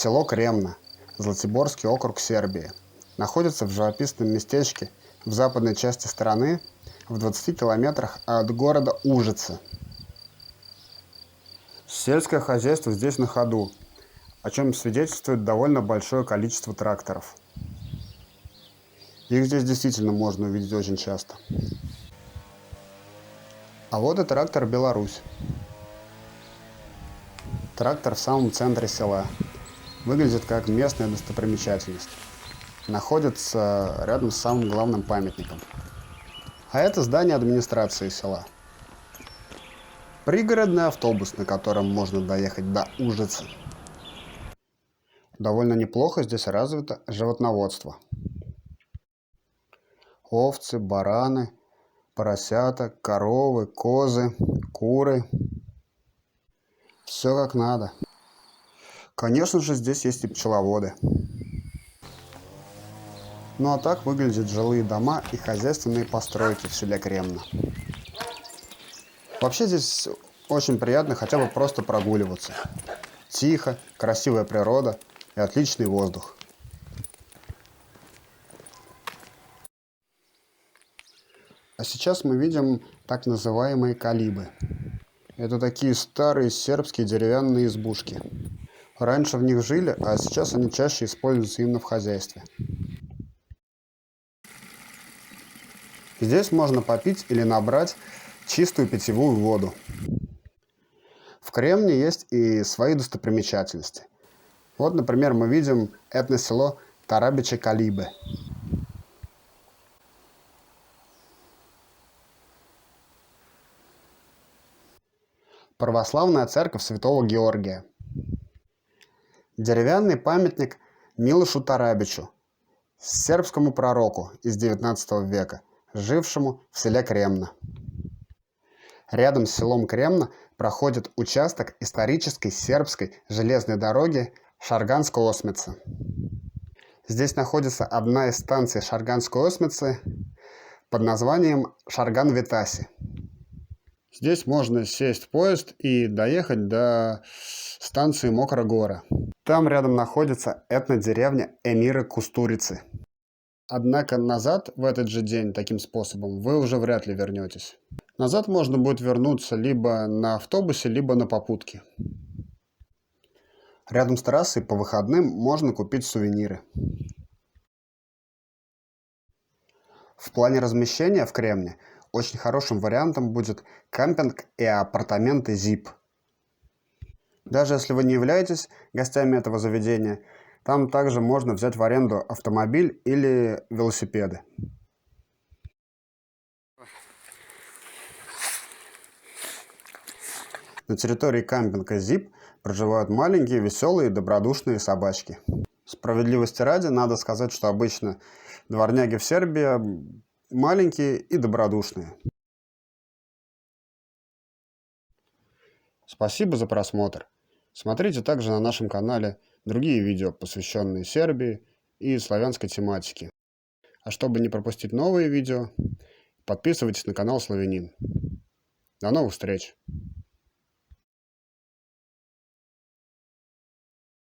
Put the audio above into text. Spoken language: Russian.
Село Кремна, Златиборский округ Сербии, находится в живописном местечке в западной части страны, в 20 километрах от города Ужица. Сельское хозяйство здесь на ходу, о чем свидетельствует довольно большое количество тракторов. Их здесь действительно можно увидеть очень часто. А вот и трактор «Беларусь». Трактор в самом центре села. Выглядит как местная достопримечательность. Находится рядом с самым главным памятником. А это здание администрации села. Пригородный автобус, на котором можно доехать до Ужицы. Довольно неплохо здесь развито животноводство. Овцы, бараны, поросята, коровы, козы, куры. Все как надо. Конечно же, здесь есть и пчеловоды. Ну а так выглядят жилые дома и хозяйственные постройки в селе Кремна. Вообще здесь очень приятно хотя бы просто прогуливаться. Тихо, красивая природа и отличный воздух. А сейчас мы видим так называемые калибы. Это такие старые сербские деревянные избушки. Раньше в них жили, а сейчас они чаще используются именно в хозяйстве. Здесь можно попить или набрать чистую питьевую воду. В Кремне есть и свои достопримечательности. Вот, например, мы видим этносело Тарабичи-Калибы. Православная церковь Святого Георгия. Деревянный памятник Милошу Тарабичу, сербскому пророку из XIX века, жившему в селе Кремна. Рядом с селом Кремна проходит участок исторической сербской железной дороги Шарганска-Осмица. Здесь находится одна из станций Шарганской Осмицы под названием Шарган-Витаси. Здесь можно сесть в поезд и доехать до станции Мокра-Гора. Там рядом находится этнодеревня Эмиры Кустурицы. Однако назад в этот же день таким способом вы уже вряд ли вернетесь. Назад можно будет вернуться либо на автобусе, либо на попутке. Рядом с трассой по выходным можно купить сувениры. В плане размещения в Кремне очень хорошим вариантом будет кемпинг и апартаменты ZIP. Даже если вы не являетесь гостями этого заведения, там также можно взять в аренду автомобиль или велосипеды. На территории кемпинга ZIP проживают маленькие, веселые, добродушные собачки. Справедливости ради, надо сказать, что обычно дворняги в Сербии маленькие и добродушные. Спасибо за просмотр. Смотрите также на нашем канале другие видео, посвященные Сербии и славянской тематике. А чтобы не пропустить новые видео, подписывайтесь на канал Славянин. До новых встреч!